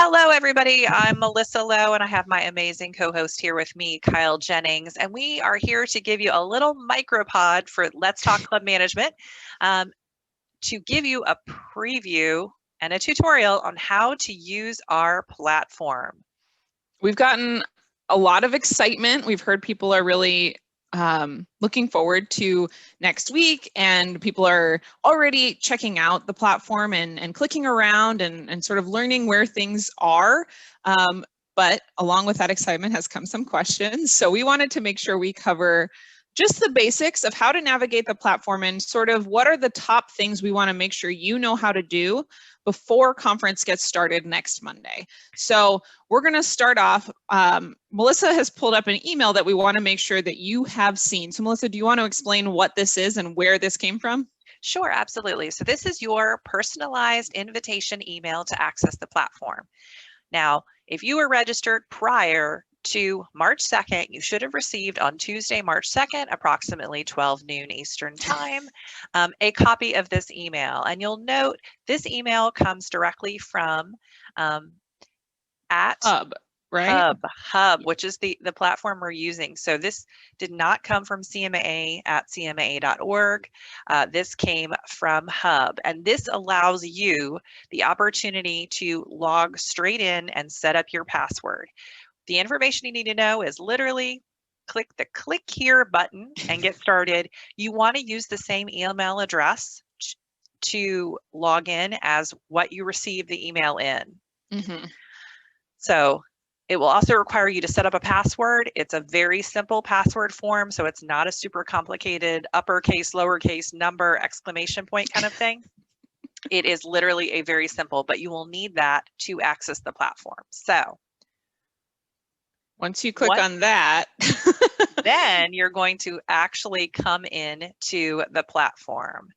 Hello, everybody. I'm Melissa Lowe, and I have my amazing co-host here with me, Kyle Jennings, and we are here to give you a little micropod for Let's Talk Club Management to give you a preview and a tutorial on how to use our platform. We've gotten a lot of excitement. We've heard people are really looking forward to next week, and people are already checking out the platform and clicking around and sort of learning where things are. But along with that excitement has come some questions. So we wanted to make sure we cover just the basics of how to navigate the platform and sort of what are the top things we want to make sure you know how to do before conference gets started next Monday. So we're going to start off. Melissa has pulled up an email that we want to make sure that you have seen. So Melissa, do you want to explain what this is and where this came from? Sure, absolutely. So this is your personalized invitation email to access the platform. Now, if you were registered prior to March 2nd, you should have received on Tuesday, March 2nd, approximately 12 noon Eastern time, a copy of this email. And you'll note this email comes directly from at Hub, right? Hub, which is the platform we're using. So this did not come from CMAA at CMAA.org. This came from Hub, and this allows you the opportunity to log straight in and set up your password. The information you need to know is literally click the click here button and get started. You want to use the same email address to log in as what you received the email in. Mm-hmm. So it will also require you to set up a password. It's a very simple password form, so it's not a super complicated uppercase, lowercase, number, exclamation point kind of thing. It is literally a very simple, but you will need that to access the platform. So once you click on that, then you're going to actually come in to the platform.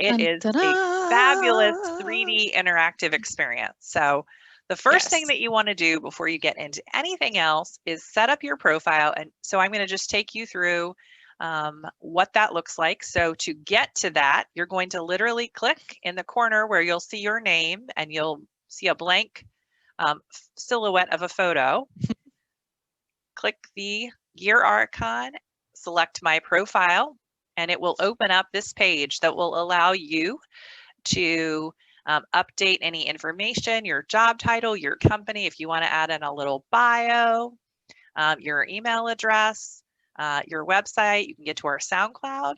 It is a fabulous 3D interactive experience. So the first thing that you want to do before you get into anything else is set up your profile. And so I'm going to just take you through what that looks like. So to get to that, you're going to literally click in the corner where you'll see your name and you'll see a blank silhouette of a photo. Click the gear icon, select my profile, and it will open up this page that will allow you to update any information, your job title, your company, if you want to add in a little bio, your email address, your website. You can get to our SoundCloud,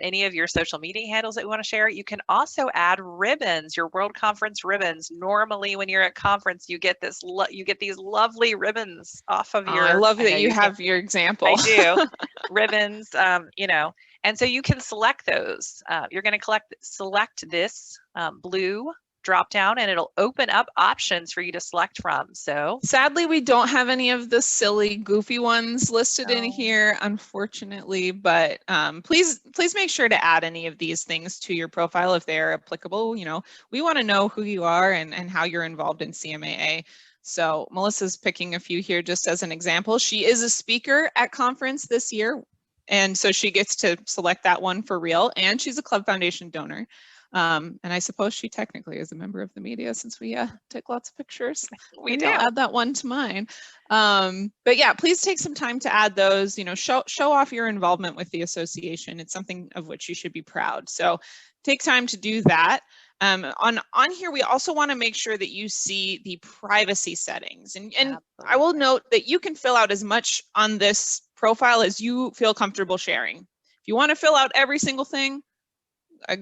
any of your social media handles that you want to share. You can also add ribbons, your World Conference ribbons. Normally, when you're at conference, you get this, you get these lovely ribbons off of your. I love that you have your example. I do. Ribbons, you know, and so you can select those. You're going to select this blue drop down, and it'll open up options for you to select from. So sadly, we don't have any of the silly, goofy ones listed in here, unfortunately. But please make sure to add any of these things to your profile if they are applicable. You know, we want to know who you are and how you're involved in CMAA. So Melissa's picking a few here just as an example. She is a speaker at conference this year, and so she gets to select that one for real. And she's a Club Foundation donor. And I suppose she technically is a member of the media since we take lots of pictures. We do. I'll add that one to mine. But yeah, please take some time to add those. You know, show off your involvement with the association. It's something of which you should be proud. So take time to do that. On here, we also want to make sure that you see the privacy settings. And I will note that you can fill out as much on this profile as you feel comfortable sharing. If you want to fill out every single thing,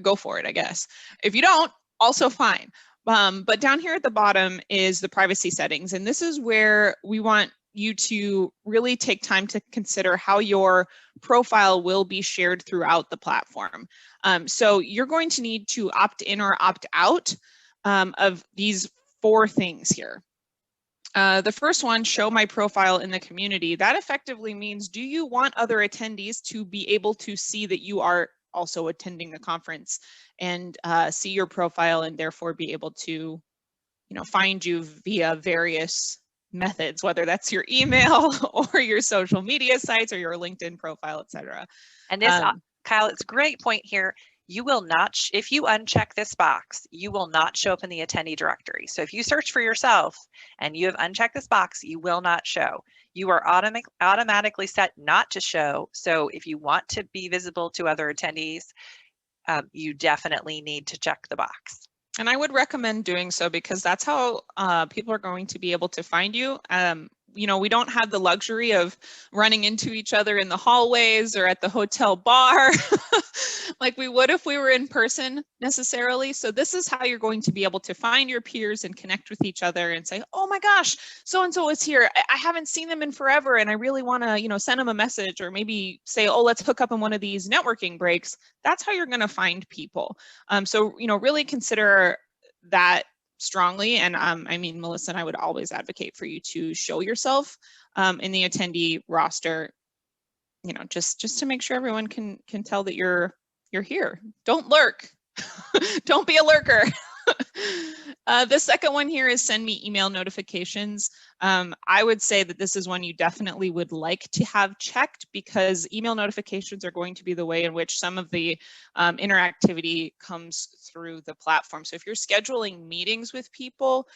go for it, I guess. If you don't, also fine. But down here at the bottom is the privacy settings. And this is where we want you to really take time to consider how your profile will be shared throughout the platform. So you're going to need to opt in or opt out of these 4 things here. The first one, show my profile in the community. That effectively means, do you want other attendees to be able to see that you are also attending the conference and see your profile and therefore be able to, you know, find you via various methods, whether that's your email or your social media sites or your LinkedIn profile, etc. And this, Kyle, it's a great point here. you will not, if you uncheck this box, you will not show up in the attendee directory. So if you search for yourself and you have unchecked this box, you will not show. You are automatically set not to show. So if you want to be visible to other attendees, you definitely need to check the box. And I would recommend doing so because that's how people are going to be able to find you. You know, we don't have the luxury of running into each other in the hallways or at the hotel bar like we would if we were in person necessarily. So this is how you're going to be able to find your peers and connect with each other and say, oh my gosh, so-and-so is here. I haven't seen them in forever and I really want to, you know, send them a message, or maybe say, oh, let's hook up in one of these networking breaks. That's how you're going to find people. So, you know, really consider that strongly. And I mean, Melissa and I would always advocate for you to show yourself in the attendee roster, you know, just to make sure everyone can tell that you're here. Don't lurk. Don't be a lurker. The second one here is send me email notifications. I would say that this is one you definitely would like to have checked, because email notifications are going to be the way in which some of the interactivity comes through the platform. So if you're scheduling meetings with people,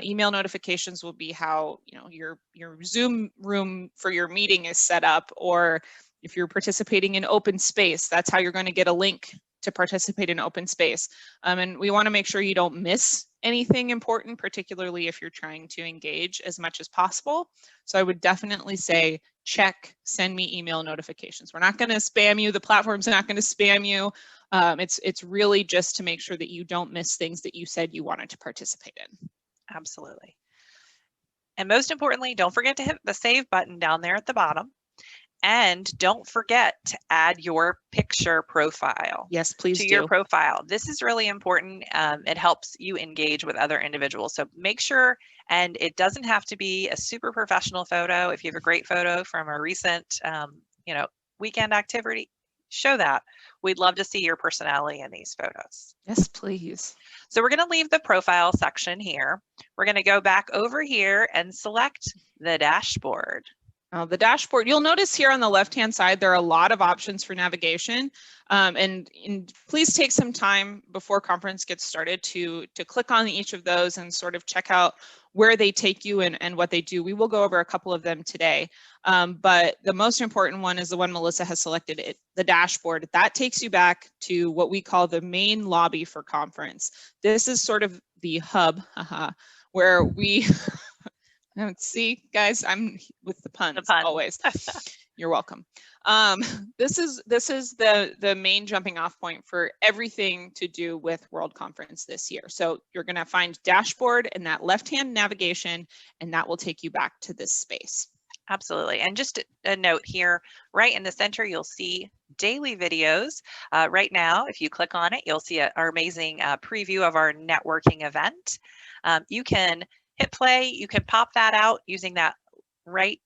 email notifications will be how, you know, your Zoom room for your meeting is set up, or if you're participating in open space, that's how you're going to get a link to participate in open space. And we want to make sure you don't miss anything important, particularly if you're trying to engage as much as possible. So I would definitely say, check, send me email notifications. We're not going to spam you. The platform's not going to spam you. It's really just to make sure that you don't miss things that you said you wanted to participate in. Absolutely. And most importantly, don't forget to hit the save button down there at the bottom. And don't forget to add your picture profile. Yes, please to do. your profile. This is really important. It helps you engage with other individuals. So make sure, and it doesn't have to be a super professional photo. If you have a great photo from a recent, you know, weekend activity, show that. We'd love to see your personality in these photos. Yes, please. So we're going to leave the profile section here. We're going to go back over here and select the dashboard. The dashboard, you'll notice here on the left-hand side, there are a lot of options for navigation. And please take some time before conference gets started to click on each of those and sort of check out where they take you and what they do. We will go over a couple of them today. But the most important one is the one Melissa has selected, the dashboard. That takes you back to what we call the main lobby for conference. This is sort of the hub, where we... See, guys, I'm with the puns. Always. You're welcome. This is the main jumping off point for everything to do with World Conference this year. So you're going to find dashboard in that left-hand navigation, and that will take you back to this space. Absolutely. And just a note here, right in the center, you'll see daily videos. Right now, if you click on it, you'll see our amazing preview of our networking event. You can hit play. You can pop that out using that right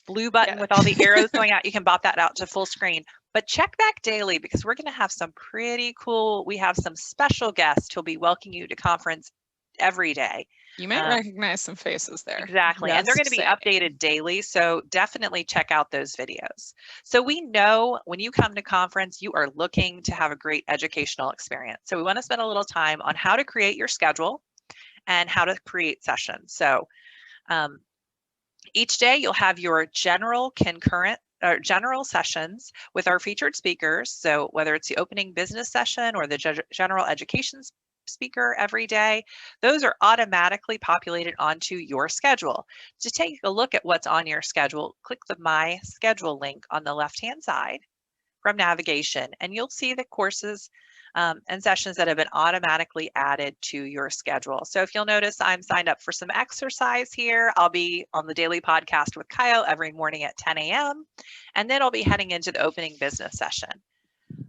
blue button with all the arrows going out. You can pop that out to full screen. But check back daily, because we're going to have some pretty cool, we have some special guests who'll be welcoming you to conference every day. You might recognize some faces there. Exactly. And they're going to be updated daily. So definitely check out those videos. So we know when you come to conference, you are looking to have a great educational experience. So we want to spend a little time on how to create your schedule and how to create sessions. So each day you'll have your general sessions with our featured speakers. So whether it's the opening business session or the general education speaker every day, those are automatically populated onto your schedule. To take a look at what's on your schedule, click the My Schedule link on the left-hand side from navigation, and you'll see the courses and sessions that have been automatically added to your schedule. So if you'll notice, I'm signed up for some exercise here. I'll be on the daily podcast with Kyle every morning at 10 a.m. And then I'll be heading into the opening business session.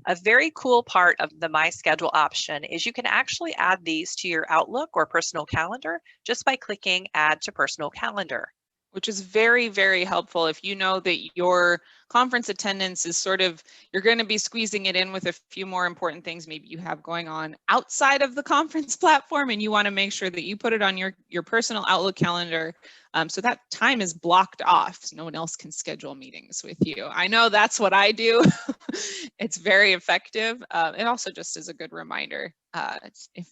A very cool part of the My Schedule option is you can actually add these to your Outlook or personal calendar just by clicking Add to Personal Calendar. Which is very, very helpful if you know that your conference attendance is sort of, you're going to be squeezing it in with a few more important things maybe you have going on outside of the conference platform, and you want to make sure that you put it on your personal Outlook calendar, so that time is blocked off so no one else can schedule meetings with you. I know that's what I do. It's very effective. It also just is a good reminder. If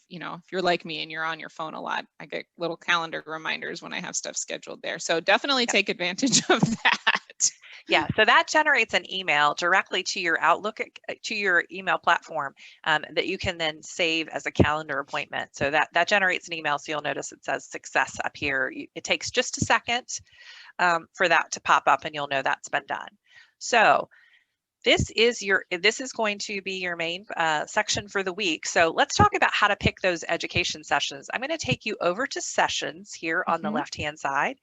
you're like me and you're on your phone a lot, I get little calendar reminders when I have stuff scheduled there. So definitely take advantage of that. Yeah, so that generates an email directly to your Outlook, to your email platform, that you can then save as a calendar appointment. So that generates an email. So you'll notice it says success up here. It takes just a second for that to pop up, and you'll know that's been done. So this is going to be your main section for the week. So let's talk about how to pick those education sessions. I'm going to take you over to sessions here on the left-hand side.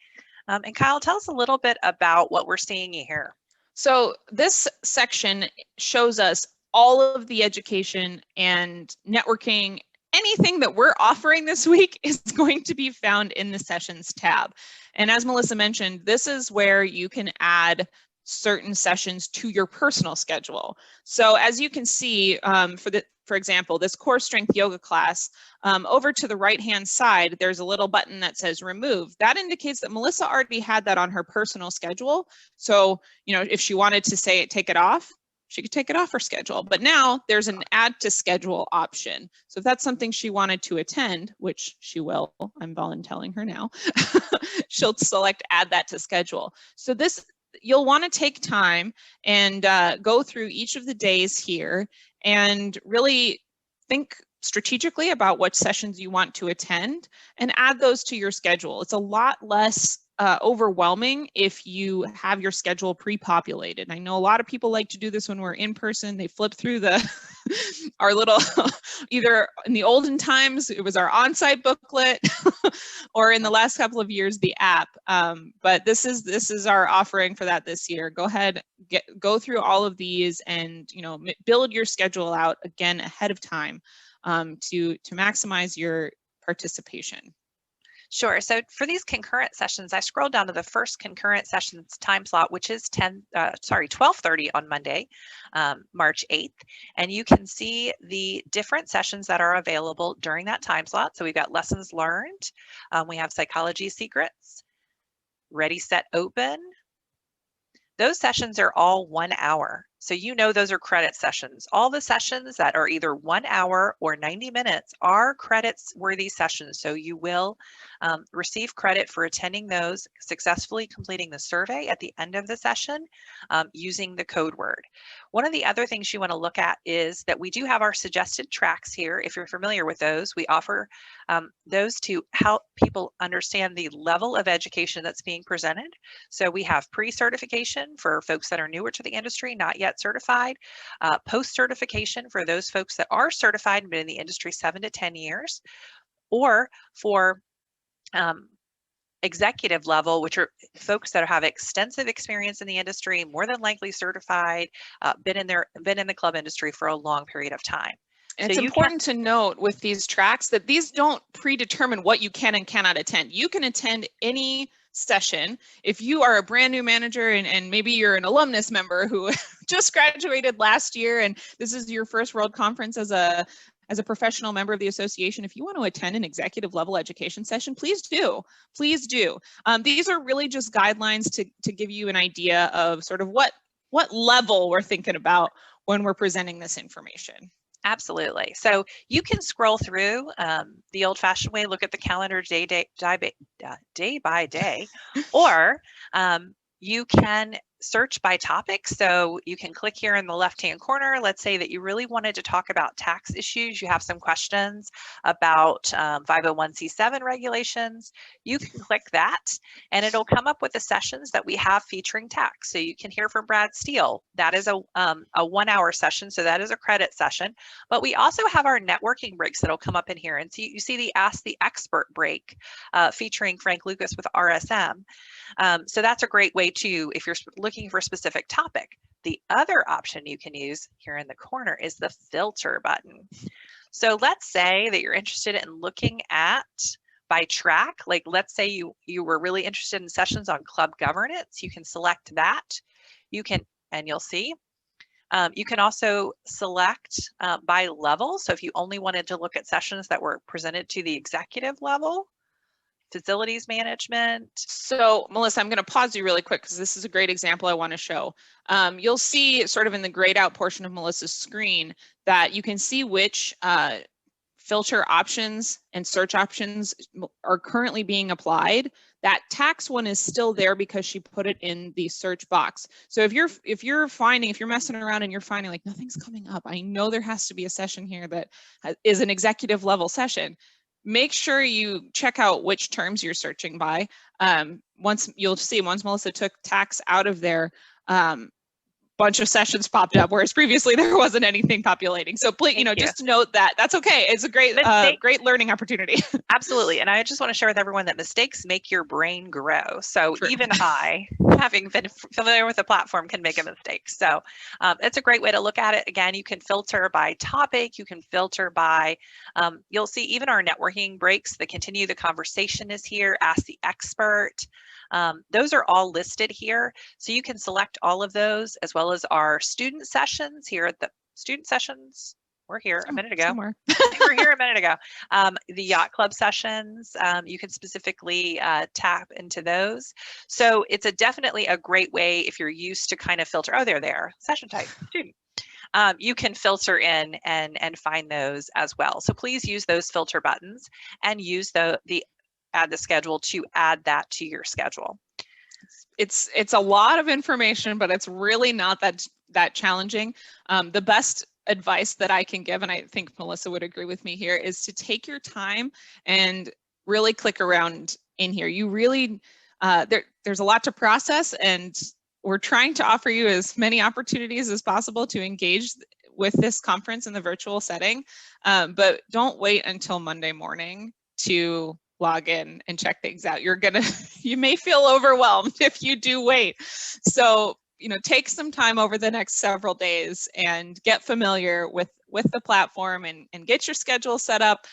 And Kyle, tell us a little bit about what we're seeing here. So this section shows us all of the education and networking. Anything that we're offering this week is going to be found in the sessions tab. And as Melissa mentioned, this is where you can add certain sessions to your personal schedule. So as you can see, for example, this core strength yoga class, over to the right-hand side, there's a little button that says remove. That indicates that Melissa already had that on her personal schedule. So, if she wanted to take it off, she could take it off her schedule. But now there's an add to schedule option. So if that's something she wanted to attend, which she will, I'm volunteering her now, she'll select add that to schedule. So you'll want to take time and go through each of the days here and really think strategically about what sessions you want to attend and add those to your schedule. It's a lot less overwhelming if you have your schedule pre-populated. I know a lot of people like to do this when we're in person. They flip through our little, either in the olden times, it was our on-site booklet, or in the last couple of years, the app. But this is our offering for that this year. Go ahead, go through all of these and build your schedule out again ahead of time to maximize your participation. Sure. So for these concurrent sessions, I scrolled down to the first concurrent sessions time slot, which is 12:30 on Monday, March 8th. And you can see the different sessions that are available during that time slot. So we've got lessons learned. We have psychology secrets, ready, set, open. Those sessions are all 1 hour. So those are credit sessions. All the sessions that are either 1 hour or 90 minutes are credits worthy sessions. So you will receive credit for attending those, successfully completing the survey at the end of the session using the code word. One of the other things you want to look at is that we do have our suggested tracks here. If you're familiar with those, we offer those to help people understand the level of education that's being presented. So we have pre-certification for folks that are newer to the industry, not yet certified, post-certification for those folks that are certified and been in the industry 7 to 10 years, or for executive level, which are folks that have extensive experience in the industry, more than likely certified, been in the club industry for a long period of time. It's important to note with these tracks that these don't predetermine what you can and cannot attend. You can attend any session. If you are a brand new manager and maybe you're an alumnus member who just graduated last year and this is your first World Conference as a professional member of the association, if you want to attend an executive level education session, please do. Please do. These are really just guidelines to give you an idea of sort of what level we're thinking about when we're presenting this information. Absolutely. So you can scroll through the old-fashioned way, look at the calendar day by day, or you can search by topic. So you can click here in the left-hand corner. Let's say that you really wanted to talk about tax issues. You have some questions about 501c7 regulations. You can click that and it'll come up with the sessions that we have featuring tax. So you can hear from Brad Steele. That is a 1 hour session. So that is a credit session. But we also have our networking breaks that'll come up in here. And so you see the Ask the Expert break featuring Frank Lucas with RSM. So that's a great way to, if you're looking for a specific topic. The other option you can use here in the corner is the filter button. So let's say that you're interested in looking at by track, like let's say you were really interested in sessions on club governance, you can select that. You can and you'll see. You can also select by level. So if you only wanted to look at sessions that were presented to the executive level, facilities management. So Melissa, I'm going to pause you really quick because this is a great example I want to show. You'll see sort of in the grayed out portion of Melissa's screen that you can see which filter options and search options are currently being applied. That tax one is still there because she put it in the search box. So if you're messing around and you're finding like nothing's coming up, I know there has to be a session here that is an executive level session. Make sure you check out which terms you're searching by. Once Melissa took tax out of there, bunch of sessions popped up, whereas previously there wasn't anything populating. So please, just note that that's okay. It's a great, great learning opportunity. Absolutely. And I just want to share with everyone that mistakes make your brain grow. So True. Even I, having been familiar with the platform, can make a mistake. So it's a great way to look at it. Again, you can filter by topic. You can filter by, you'll see even our networking breaks, the continue the conversation is here, ask the expert. Those are all listed here. So you can select all of those, as well as our student sessions here at the student sessions. We're here a minute ago. We're here a minute ago. The yacht club sessions, you can specifically tap into those. So it's definitely a great way if you're used to kind of filter, oh, they're there, session type, student. You can filter in and find those as well. So please use those filter buttons and use the add the schedule to add that to your schedule. It's a lot of information, but it's really not that challenging. The best advice that I can give, and I think Melissa would agree with me here, is to take your time and really click around in here. You really, there's a lot to process, and we're trying to offer you as many opportunities as possible to engage with this conference in the virtual setting, but don't wait until Monday morning to log in and check things out. You may feel overwhelmed if you do wait. So, take some time over the next several days and get familiar with the platform and get your schedule set up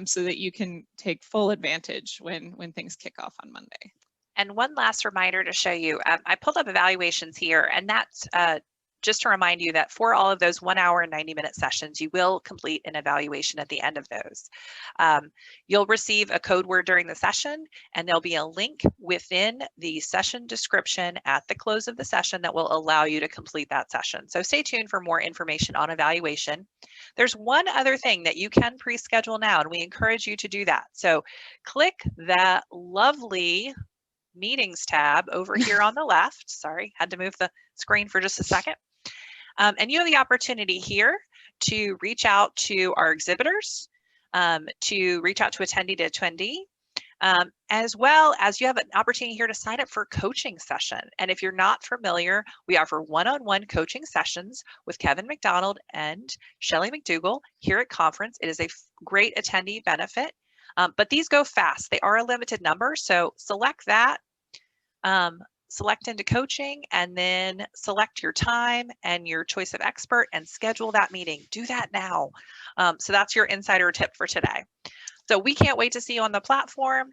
so that you can take full advantage when things kick off on Monday. And one last reminder to show you, I pulled up evaluations here, and that's just to remind you that for all of those 1 hour and 90-minute sessions, you will complete an evaluation at the end of those. You'll receive a code word during the session, and there'll be a link within the session description at the close of the session that will allow you to complete that session. So stay tuned for more information on evaluation. There's one other thing that you can pre-schedule now, and we encourage you to do that. So click that lovely meetings tab over here on the left. Sorry, had to move the screen for just a second. And you have the opportunity here to reach out to our exhibitors, to reach out to attendee, as well as you have an opportunity here to sign up for a coaching session. And if you're not familiar, we offer one-on-one coaching sessions with Kevin McDonald and Shelley McDougall here at conference. It is a great attendee benefit, but these go fast. They are a limited number, so select that. Select into coaching, and then select your time and your choice of expert and schedule that meeting. Do that now. So that's your insider tip for today. So we can't wait to see you on the platform.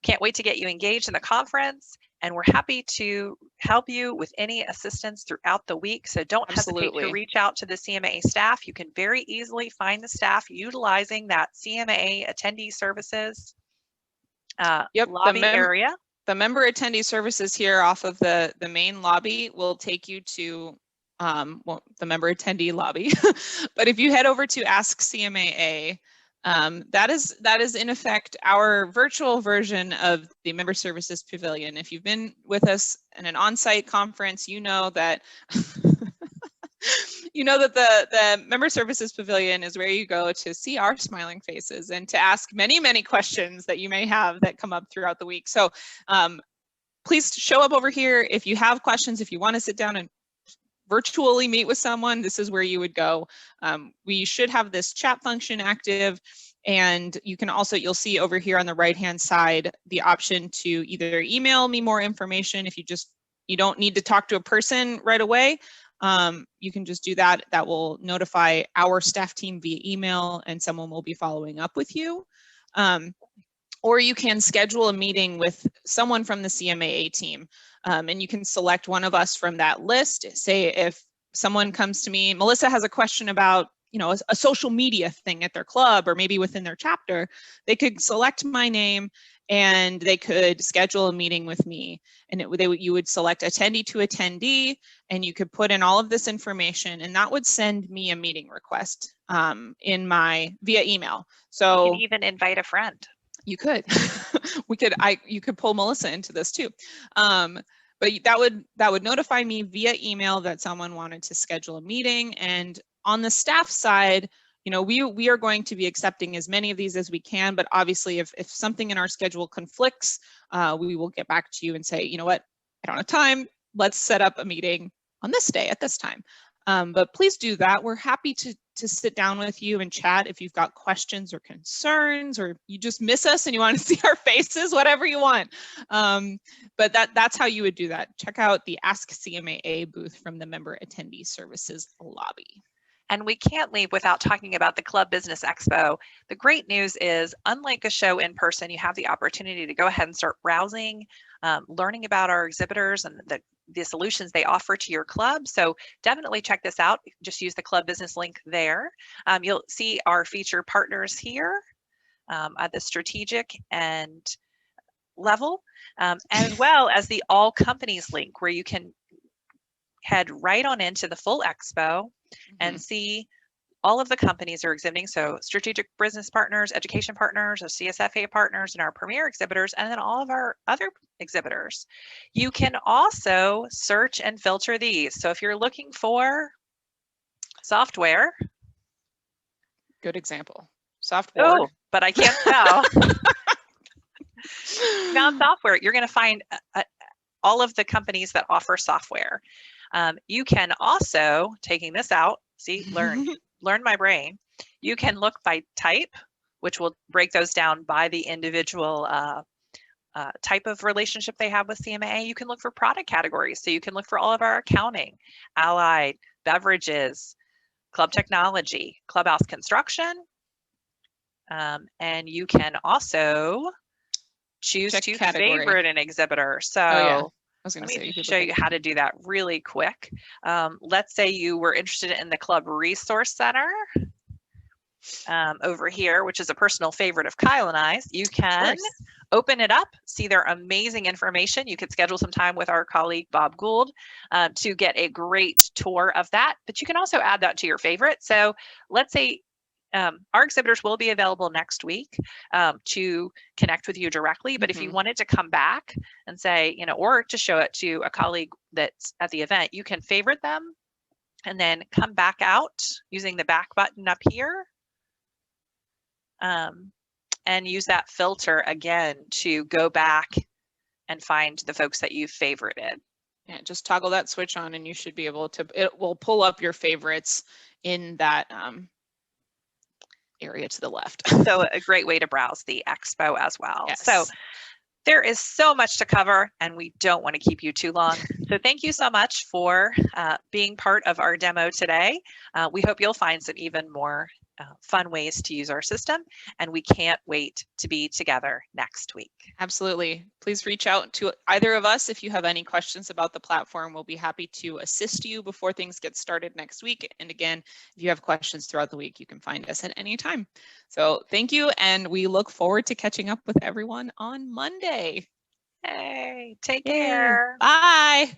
Can't wait to get you engaged in the conference, and we're happy to help you with any assistance throughout the week. So don't hesitate to reach out to the CMAA staff. You can very easily find the staff utilizing that CMAA attendee services lobby area. The member attendee services here off of the main lobby will take you to the member attendee lobby. But if you head over to Ask CMAA, that is in effect our virtual version of the Member Services Pavilion. If you've been with us in an on-site conference, you know that the Member Services Pavilion is where you go to see our smiling faces and to ask many, many questions that you may have that come up throughout the week. So please show up over here if you have questions, if you want to sit down and virtually meet with someone, this is where you would go. We should have this chat function active, and you can also, you'll see over here on the right-hand side, the option to either email me more information if you don't need to talk to a person right away. You can just do that. That will notify our staff team via email, and someone will be following up with you. or you can schedule a meeting with someone from the CMAA team, and you can select one of us from that list. Say if someone comes to me, Melissa has a question about, you know, a social media thing at their club or maybe within their chapter, they could select my name and they could schedule a meeting with me. And you would select attendee to attendee, and you could put in all of this information, and that would send me a meeting request via email. So you can even invite a friend. You could. You could pull Melissa into this too. But that would notify me via email that someone wanted to schedule a meeting. And on the staff side, you know, we are going to be accepting as many of these as we can, but obviously if something in our schedule conflicts, we will get back to you and say, you know what, I don't have time, let's set up a meeting on this day at this time. But please do that. We're happy to sit down with you and chat if you've got questions or concerns, or you just miss us and you want to see our faces, whatever you want. But that's how you would do that. Check out the Ask CMAA booth from the Member Attendee Services lobby. And we can't leave without talking about the Club Business Expo. The great news is, unlike a show in person, you have the opportunity to go ahead and start browsing, learning about our exhibitors and the solutions they offer to your club. So definitely check this out. Just use the Club Business link there. You'll see our feature partners here at the strategic and level, as well as the all companies link, where you can head right on into the full expo and see all of the companies are exhibiting. So strategic business partners, education partners, our CSFA partners, and our premier exhibitors, and then all of our other exhibitors. You can also search and filter these. So if you're looking for software. Good example. Software. Oh, but I can't spell. Now software, you're going to find all of the companies that offer software. You can also, taking this out, see, learn my brain. You can look by type, which will break those down by the individual type of relationship they have with CMAA. You can look for product categories. So you can look for all of our accounting, allied, beverages, club technology, clubhouse construction. And you can also choose to favorite an exhibitor. So let me show you how to do that really quick. Let's say you were interested in the Club Resource Center over here, which is a personal favorite of Kyle and I's. You can open it up, see their amazing information. You could schedule some time with our colleague Bob Gould to get a great tour of that, but you can also add that to your favorite. So let's say our exhibitors will be available next week to connect with you directly. But if you wanted to come back and say, you know, or to show it to a colleague that's at the event, you can favorite them and then come back out using the back button up here and use that filter again to go back and find the folks that you've favorited. Yeah, just toggle that switch on and you should be able to, it will pull up your favorites in that area to the left. So a great way to browse the expo as well. Yes. So there is so much to cover and we don't want to keep you too long. So thank you so much for being part of our demo today. We hope you'll find some even more fun ways to use our system, and we can't wait to be together next week. Absolutely. Please reach out to either of us if you have any questions about the platform. We'll be happy to assist you before things get started next week. And again, if you have questions throughout the week, you can find us at any time. So thank you, and we look forward to catching up with everyone on Monday. Hey, take care. Bye.